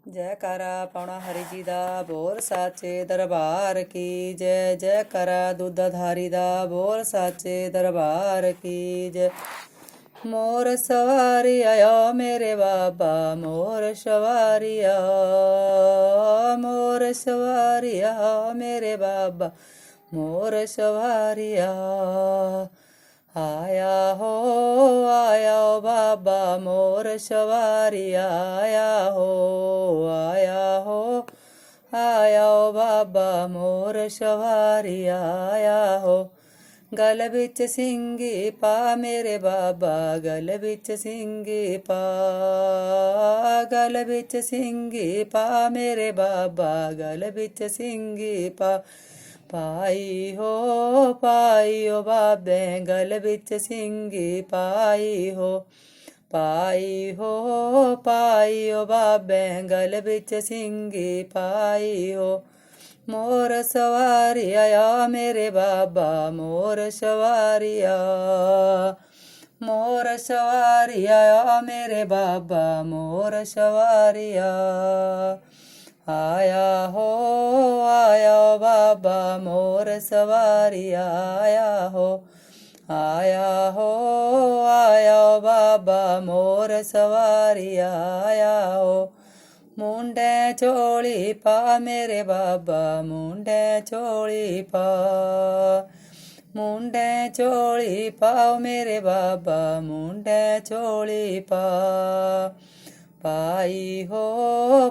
ਜੈਕਾਰਾ ਪਾਉਣਾ ਹਰੀ ਜੀ ਦਾ, ਬੋਲ ਸਾਚੇ ਦਰਬਾਰ ਕੀ ਜੈ। ਜੈਕਾਰਾ ਦੁੱਧਧਾਰੀ ਦਾ, ਬੋਲ ਸਾਚੇ ਦਰਬਾਰ ਕੀ ਜੈ। ਮੋਰ ਸਵਾਰੀ ਆਇਆ ਮੇਰੇ ਬਾਬਾ, ਮੋਰ ਸਵਾਰੀਆ, ਮੋਰ ਸਵਾਰੀਆ ਮੇਰੇ ਬਾਬਾ, ਮੋਰ ਸਵਾਰੀਆ। ਆਇਆ ਹੋ ਬਾਬਾ ਮੋਰ ਸਵਾਰੀਆ, ਆਇਆ ਹੋ ਬਾਬਾ ਮੋਰ ਸਵਾਰੀਆ, ਆਇਆ ਹੋ। ਗਲ ਵਿੱਚ ਸਿੰਘੀ ਪਾ ਮੇਰੇ ਬਾਬਾ, ਗਲ ਵਿੱਚ ਸਿੰਘੀ ਪਾ, ਗਲ ਵਿੱਚ ਸਿੰਘੀ ਪਾ ਮੇਰੇ ਬਾਬਾ, ਗਲ ਵਿੱਚ ਸਿੰਘੀ ਪਾ। ਪਾਈ ਹੋ ਬਾਬੇ ਗਲ ਵਿੱਚ ਸਿੰਘੀ ਪਾਈ ਹੋ, ਪਾਈ ਹੋ ਬਾਬੇ ਗਲ ਵਿੱਚ ਸਿੰਘੀ ਪਾਈ ਹੋ। ਮੋਰ ਸਵਾਰੀ ਆਇਆ ਮੇਰੇ ਬਾਬਾ, ਮੋਰ ਸਵਾਰੀਆ, ਮੋਰ ਸਵਾਰੀ ਆਇਆ ਮੇਰੇ ਬਾਬਾ, ਮੋਰ ਸਵਾਰੀਆ। ਆਇਆ ਹੋ ਬਾਬਾ ਮੋਰ ਸਵਾਰੀਆ, ਆਇਆ ਹੋ ਬਾਬਾ ਮੋਰ ਸਵਾਰੀਆ, ਆਇਆ ਹੋ। ਮੁੰਡੇ ਝੋਲੀ ਪਾ ਮੇਰੇ ਬਾਬਾ, ਮੁੰਡੇ ਝੋਲੀ ਪਾ, ਮੁੰਡੇ ਝੋਲੀ ਪਾਓ ਮੇਰੇ ਬਾਬਾ, ਮੁੰਡੇ ਝੋਲੀ ਪਾ। ਪਾਈ ਹੋ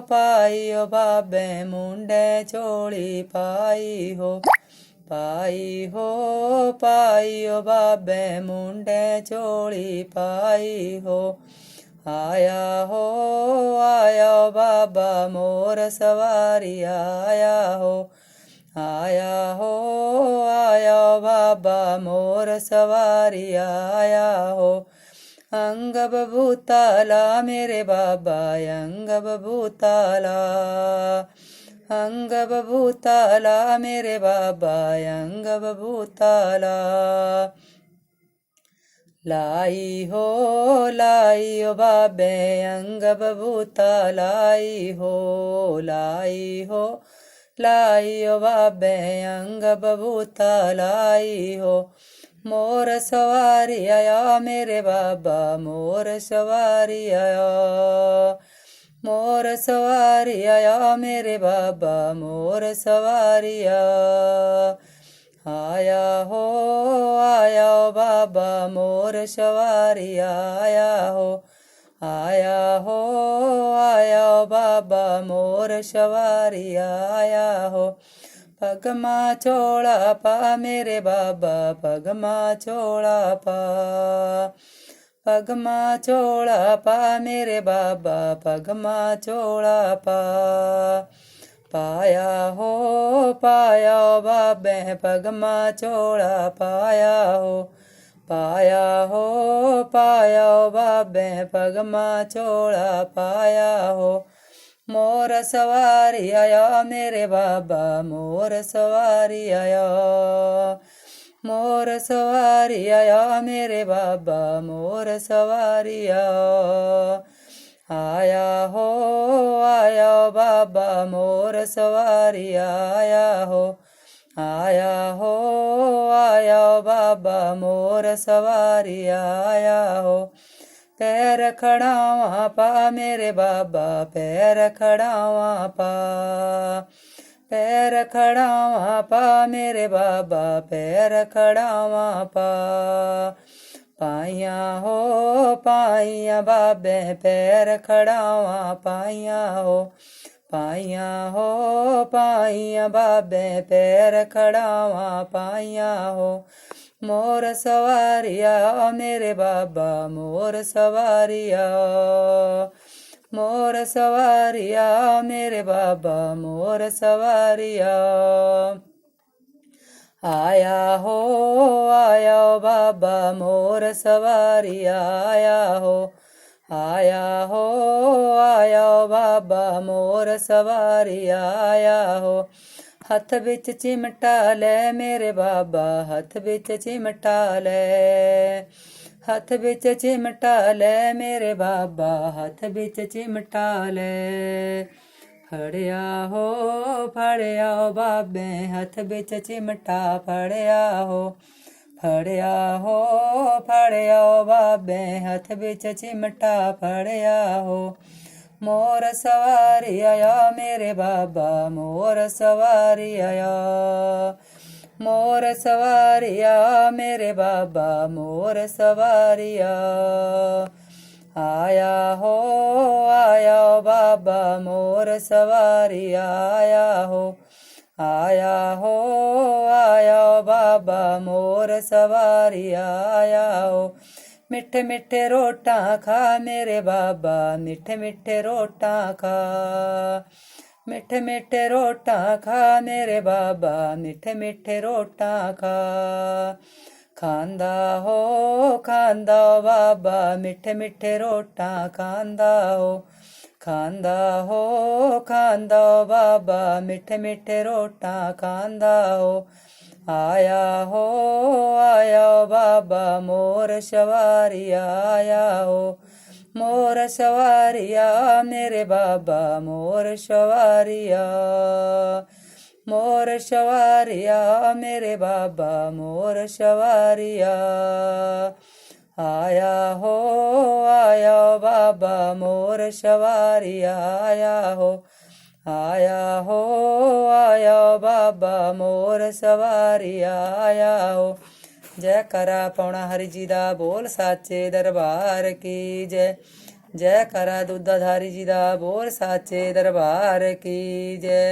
ਬਾਬੇ ਮੁੰਡੇ ਝੋਲੀ ਪਾਈ ਹੋ, ਪਾਈ ਹੋ ਬਾਬੇ ਮੁੰਡੇ ਝੋਲੀ ਪਾਈ ਹੋ। ਆਇਆ ਹੋ ਬਾਬਾ ਮੋਰ ਸਵਾਰੀਆ, ਆਇਆ ਹੋ ਬਾਬਾ ਮੋਰ ਸਵਾਰੀਆ, ਆਇਆ ਹੋ। ਅੰਗ ਬਭੂਤਾਲਾ ਮੇਰੇ ਬਾਬਾ, ਅੰਗ ਬਭੂਤਾਲਾ, ਅੰਗ ਬਭੂਤਾਲਾ ਮੇਰੇ ਬਾਬਾ, ਅੰਗ ਬਭੂਤਾਲਾ। ਲਾਈ ਹੋ ਬਾਬੇ ਅੰਗ ਬਭੂਤਾ, ਲਾਈ ਹੋ ਬਾਬੇ ਅੰਗ ਬਭੂਤਾ, ਲਾਈ ਹੋ। ਮੋਰ ਸਵਾਰੀ ਆਇਆ ਮੇਰੇ ਬਾਬਾ, ਮੋਰ ਸਵਾਰੀ ਆਇਆ, ਮੋਰ ਸਵਾਰੀ ਆਇਆ ਮੇਰੇ ਬਾਬਾ, ਮੋਰ ਸਵਾਰੀਆ। ਆਇਆ ਹੋ ਬਾਬਾ ਮੋਰ ਸਵਾਰੀਆ, ਆਇਆ ਹੋ ਬਾਬਾ ਮੋਰ ਸਵਾਰੀਆ, ਆਇਆ ਹੋ। ਪਗਮਾ ਚੋਲਾ ਪਾ ਮੇਰੇ ਬਾਬਾ, ਪਗਮਾ ਚੋਲਾ ਪਾ, ਪਗਮਾ ਚੋਲਾ ਪਾ ਮੇਰੇ ਬਾਬਾ, ਪਗਮਾ ਚੋਲਾ ਪਾ। ਪਾਇਆ ਹੋ ਬਾਬੇ ਪਗਮਾ ਚੋਲਾ ਪਾਇਆ ਹੋ, ਪਾਇਆ ਹੋ ਬਾਬੇ ਪਗਮਾ ਚੋਲਾ ਪਾਇਆ ਹੋ। ਮੋਰ ਸਵਾਰੀ ਆਇਆ ਮੇਰੇ ਬਾਬਾ, ਮੋਰ ਸਵਾਰੀ ਆਇਆ, ਮੋਰ ਸਵਾਰੀ ਆਇਆ ਮੇਰੇ ਬਾਬਾ, ਮੋਰ ਸਵਾਰੀਆ। ਆਇਆ ਹੋ ਬਾਬਾ ਮੋਰ ਸਵਾਰੀਆ, ਆਇਆ ਹੋ ਬਾਬਾ ਮੋਰ ਸਵਾਰੀਆ, ਆਇਆ ਹੋ। ਪੈਰ ਖੜਾਵਾਂ ਪਾ ਮੇਰੇ ਬਾਬਾ, ਪੈਰ ਖੜਾਵਾਂ ਪਾ, ਪੈਰ ਖੜਾਵਾਂ ਪਾ ਮੇਰੇ ਬਾਬਾ, ਪੈਰ ਖੜਾਵਾਂ ਪਾ। ਪਾਈਆਂ ਹੋ ਬਾਬੇ ਪੈਰ ਖੜਾਵਾਂ ਪਾਈਆਂ ਹੋ, ਪਾਈਆਂ ਹੋ ਬਾਬੇ ਪੈਰ ਖੜਾਵਾਂ ਪਾਈਆਂ ਹੋ। ਮੋਰ ਸਵਾਰੀਆ ਮੇਰੇ ਬਾਬਾ, ਮੋਰ ਸਵਾਰੀਆ, ਮੋਰ ਸਵਾਰੀਆ ਮੇਰੇ ਬਾਬਾ, ਮੋਰ ਸਵਾਰੀਆ। ਆਇਆ ਹੋ ਬਾਬਾ ਮੋਰ ਸਵਾਰੀਆ, ਆਇਆ ਹੋ ਬਾਬਾ ਮੋਰ ਸਵਾਰੀਆ, ਆਇਆ ਹੋ। ਹੱਥ ਵਿੱਚ ਚਿਮਟਾ ਲੈ ਮੇਰੇ ਬਾਬਾ, ਹੱਥ ਵਿੱਚ ਚਿਮਟਾ ਲੈ, ਹੱਥ ਵਿੱਚ ਚਿਮਟਾ ਲੈ ਮੇਰੇ ਬਾਬਾ, ਹੱਥ ਵਿੱਚ ਚਿਮਟਾ ਲੈ। ਫੜਿਆ ਫੜਿਆ ਬਾਬੇ ਹੱਥ ਵਿੱਚ ਚਿਮਟਾ ਫੜਿਆ ਫੜਿਆ ਬਾਬੇ ਹੱਥ ਵਿੱਚ ਚਿਮਟਾ ਫੜਿਆ ਮੋਰ ਸਵਾਰੀ ਆਇਆ ਮੇਰੇ ਬਾਬਾ ਮੋਰ ਸਵਾਰੀ ਆਇਆ ਮੋਰ ਸਵਾਰੀਆ ਮੇਰੇ ਬਾਬਾ ਮੋਰ ਸਵਾਰੀਆ ਆਇਆ ਬਾਬਾ ਮੋਰ ਸਵਾਰੀਆ ਆਇਆ ਬਾਬਾ ਮੋਰ ਸਵਾਰੀਆ ਆਇਆ ਮਿੱਠੇ ਮਿੱਠੇ ਰੋਟਾਂ ਖਾ ਮੇਰੇ ਬਾਬਾ ਮਿੱਠੇ ਮਿੱਠੇ ਰੋਟਾਂ ਖਾ ਮਿੱਠੇ ਮਿੱਠੇ ਰੋਟਾਂ ਖਾ ਮੇਰੇ ਬਾਬਾ ਮਿੱਠੇ ਮਿੱਠੇ ਰੋਟਾਂ ਖਾ ਖਾਂਦਾ ਬਾਬਾ ਮਿੱਠੇ ਮਿੱਠੇ ਰੋਟਾਂ ਖਾਂਦਾ ਬਾਬਾ ਮਿੱਠੇ ਮਿੱਠੇ ਰੋਟਾਂ ਖਾਂਦਾ ਆਇਆ ਬਾਬਾ ਮੋਰ ਸਵਾਰੀਆ ਆਇਆ ਮੋਰ ਸਵਾਰੀਆ ਮੇਰੇ ਬਾਬਾ ਮੋਰ ਸਵਾਰੀਆ ਮੇਰੇ ਬਾਬਾ ਮੋਰ ਸਵਾਰੀਆ ਆਇਆ ਬਾਬਾ ਮੋਰ ਸਵਾਰੀਆ ਆਇਆ ਬਾਬਾ ਮੋਰ ਸਵਾਰੀਆ ਆਇਆ ਜੈ ਕਰਾ ਪੌਣਾ ਹਰੀ ਜੀ ਦਾ ਬੋਲ ਸਾਚੇ ਦਰਬਾਰ ਕੀ ਜੈ ਕਰਾ ਦੁੱਧਾਧਾਰੀ ਜੀ ਦਾ ਬੋਲ ਸਾਚੇ ਦਰਬਾਰ ਕੀ ਜੈ।